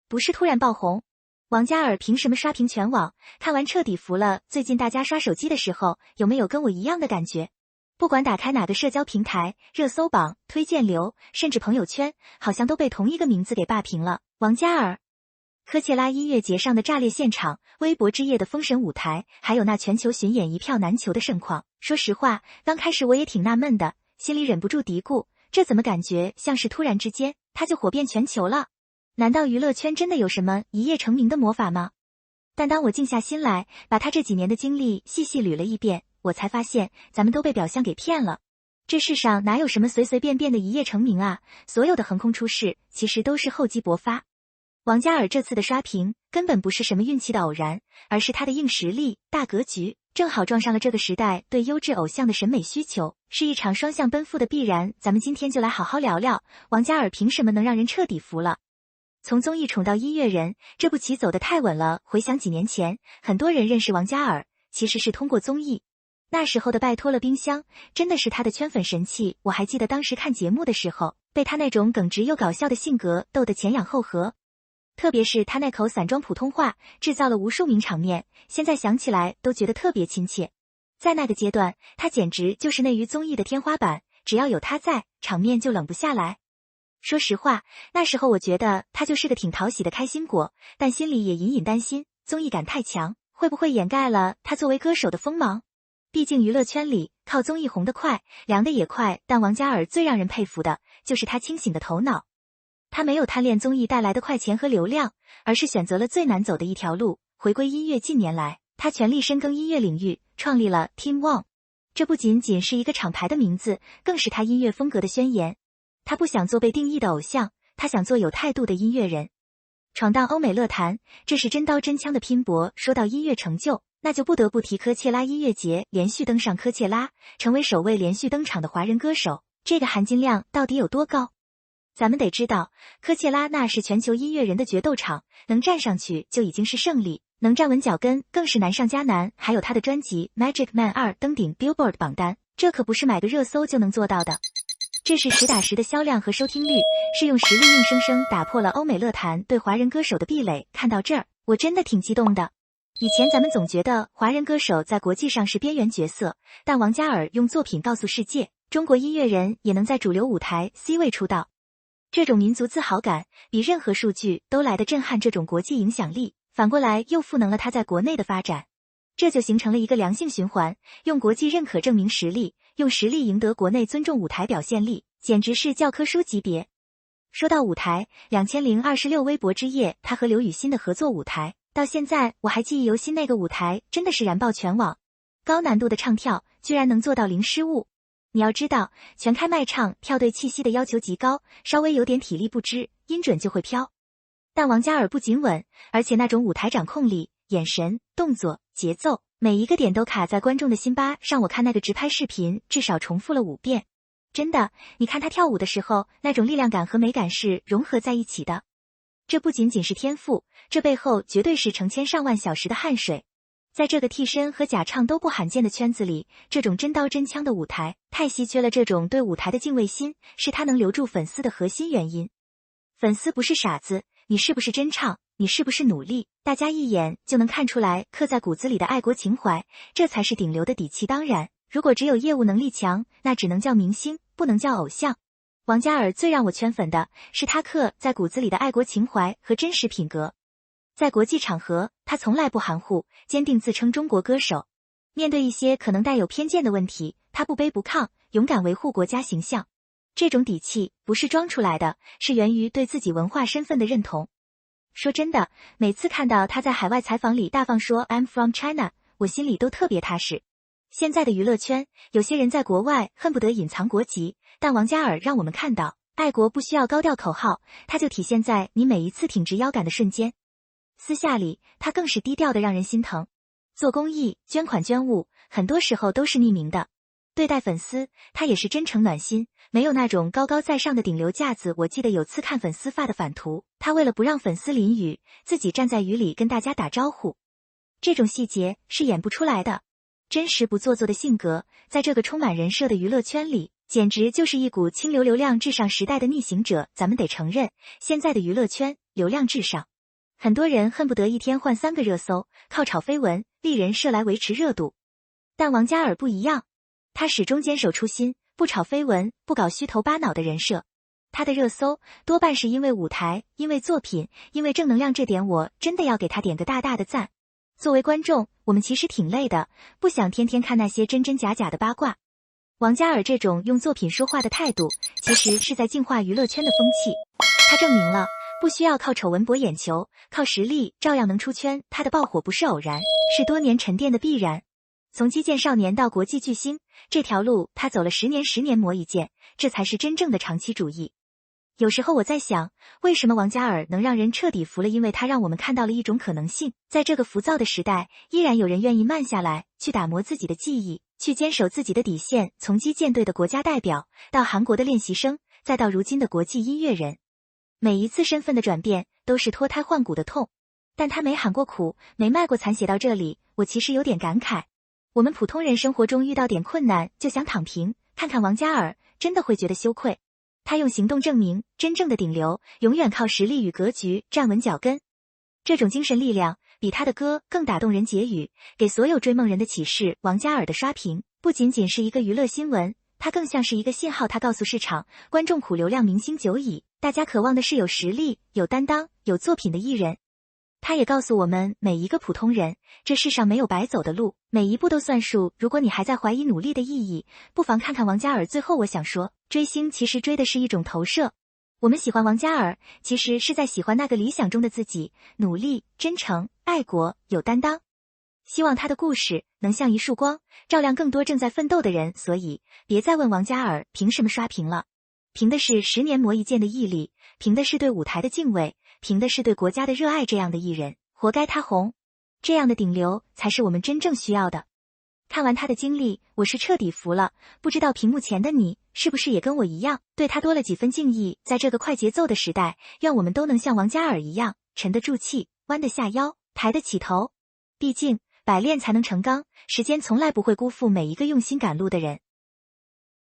不是突然爆红。王嘉尔凭什么刷屏全网？看完彻底服了。最近大家刷手机的时候，有没有跟我一样的感觉？不管打开哪个社交平台，热搜榜、推荐流，甚至朋友圈，好像都被同一个名字给霸屏了。王嘉尔。科切拉音乐节上的炸裂现场，微博之夜的封神舞台，还有那全球巡演一票难求的盛况。说实话，刚开始我也挺纳闷的，心里忍不住嘀咕，这怎么感觉像是突然之间，他就火遍全球了？难道娱乐圈真的有什么一夜成名的魔法吗？但当我静下心来，把他这几年的经历细细捋了一遍，我才发现，咱们都被表象给骗了。这世上哪有什么随随便便的一夜成名啊？所有的横空出世，其实都是厚积薄发。王嘉尔这次的刷屏根本不是什么运气的偶然，而是他的硬实力、大格局，正好撞上了这个时代对优质偶像的审美需求，是一场双向奔赴的必然。咱们今天就来好好聊聊，王嘉尔凭什么能让人彻底服了？从综艺宠到音乐人，这步棋走得太稳了。回想几年前，很多人认识王嘉尔，其实是通过综艺。那时候的拜托了冰箱，真的是他的圈粉神器。我还记得当时看节目的时候，被他那种耿直又搞笑的性格逗得前仰后合。特别是他那口散装普通话，制造了无数名场面，现在想起来都觉得特别亲切。在那个阶段，他简直就是内娱综艺的天花板，只要有他在，场面就冷不下来。说实话，那时候我觉得他就是个挺讨喜的开心果，但心里也隐隐担心，综艺感太强，会不会掩盖了他作为歌手的锋芒？毕竟娱乐圈里靠综艺红得快，凉得也快，但王嘉尔最让人佩服的就是他清醒的头脑。他没有贪恋综艺带来的快钱和流量，而是选择了最难走的一条路，回归音乐。近年来，他全力深耕音乐领域，创立了 Team One。这不仅仅是一个厂牌的名字，更是他音乐风格的宣言。他不想做被定义的偶像，他想做有态度的音乐人。闯荡欧美乐坛，这是真刀真枪的拼搏。说到音乐成就，那就不得不提科切拉音乐节，连续登上科切拉，成为首位连续登场的华人歌手，这个含金量到底有多高？咱们得知道，科切拉那是全球音乐人的决斗场，能站上去就已经是胜利，能站稳脚跟更是难上加难。还有他的专辑《Magic Man 2》登顶 Billboard 榜单，这可不是买个热搜就能做到的。这是实打实的销量和收听率，是用实力硬生生打破了欧美乐坛对华人歌手的壁垒。看到这儿，我真的挺激动的。以前咱们总觉得华人歌手在国际上是边缘角色，但王嘉尔用作品告诉世界，中国音乐人也能在主流舞台 C 位出道。这种民族自豪感比任何数据都来得震撼，这种国际影响力反过来又赋能了他在国内的发展，这就形成了一个良性循环，用国际认可证明实力，用实力赢得国内尊重，舞台表现力简直是教科书级别。说到舞台，2026微博之夜，他和刘雨昕的合作舞台，到现在我还记忆犹新，那个舞台真的是燃爆全网，高难度的唱跳居然能做到零失误。你要知道，全开麦唱跳对气息的要求极高，稍微有点体力不支，音准就会飘。但王嘉尔不仅稳，而且那种舞台掌控力、眼神、动作、节奏，每一个点都卡在观众的心巴上。我看那个直拍视频，至少重复了5遍。真的，你看他跳舞的时候，那种力量感和美感是融合在一起的。这不仅仅是天赋，这背后绝对是成千上万小时的汗水。在这个替身和假唱都不罕见的圈子里，这种真刀真枪的舞台太稀缺了。这种对舞台的敬畏心，是他能留住粉丝的核心原因。粉丝不是傻子，你是不是真唱，你是不是努力，大家一眼就能看出来刻在骨子里的爱国情怀，这才是顶流的底气。当然，如果只有业务能力强，那只能叫明星，不能叫偶像。王嘉尔最让我圈粉的是他刻在骨子里的爱国情怀和真实品格。在国际场合，他从来不含糊，坚定自称中国歌手。面对一些可能带有偏见的问题，他不卑不亢，勇敢维护国家形象。这种底气不是装出来的，是源于对自己文化身份的认同。说真的，每次看到他在海外采访里大方说 I'm from China， 我心里都特别踏实。现在的娱乐圈，有些人在国外恨不得隐藏国籍，但王嘉尔让我们看到，爱国不需要高调口号，它就体现在你每一次挺直腰杆的瞬间。私下里，他更是低调的让人心疼。做公益、捐款捐物，很多时候都是匿名的。对待粉丝，他也是真诚暖心，没有那种高高在上的顶流架子。我记得有次看粉丝发的反图，他为了不让粉丝淋雨，自己站在雨里跟大家打招呼。这种细节是演不出来的，真实不做作的性格，在这个充满人设的娱乐圈里，简直就是一股清流流量至上时代的逆行者。咱们得承认，现在的娱乐圈流量至上，很多人恨不得一天换3个热搜，靠炒绯闻、立人设来维持热度。但王嘉尔不一样，他始终坚守初心，不炒绯闻，不搞虚头巴脑的人设。他的热搜多半是因为舞台，因为作品，因为正能量，这点我真的要给他点个大大的赞。作为观众，我们其实挺累的，不想天天看那些真真假假的八卦。王嘉尔这种用作品说话的态度，其实是在净化娱乐圈的风气。他证明了，不需要靠丑闻博眼球，靠实力照样能出圈。他的爆火不是偶然，是多年沉淀的必然。从击剑少年到国际巨星，这条路他走了10年，10年磨一剑，这才是真正的长期主义。有时候我在想，为什么王嘉尔能让人彻底服了？因为他让我们看到了一种可能性，在这个浮躁的时代，依然有人愿意慢下来，去打磨自己的技艺，去坚守自己的底线。从击剑队的国家代表，到韩国的练习生，再到如今的国际音乐人，每一次身份的转变都是脱胎换骨的痛。但他没喊过苦，没卖过惨。写到这里，我其实有点感慨，我们普通人生活中遇到点困难就想躺平，看看王嘉尔，真的会觉得羞愧。他用行动证明，真正的顶流永远靠实力与格局站稳脚跟。这种精神力量比他的歌更打动人。结语，给所有追梦人的启示：王嘉尔的刷屏不仅仅是一个娱乐新闻，它更像是一个信号。他告诉市场，观众苦流量明星久矣，大家渴望的是有实力、有担当、有作品的艺人。他也告诉我们每一个普通人，这世上没有白走的路，每一步都算数。如果你还在怀疑努力的意义，不妨看看王嘉尔。最后我想说，追星其实追的是一种投射。我们喜欢王嘉尔，其实是在喜欢那个理想中的自己，努力、真诚、爱国、有担当。希望他的故事能像一束光，照亮更多正在奋斗的人。所以别再问王嘉尔凭什么刷屏了，凭的是10年磨一剑的毅力，凭的是对舞台的敬畏，凭的是对国家的热爱。这样的艺人活该他红，这样的顶流才是我们真正需要的。看完他的经历，我是彻底服了。不知道屏幕前的你是不是也跟我一样，对他多了几分敬意。在这个快节奏的时代，愿我们都能像王嘉尔一样，沉得住气，弯得下腰，抬得起头。毕竟百炼才能成钢，时间从来不会辜负每一个用心赶路的人。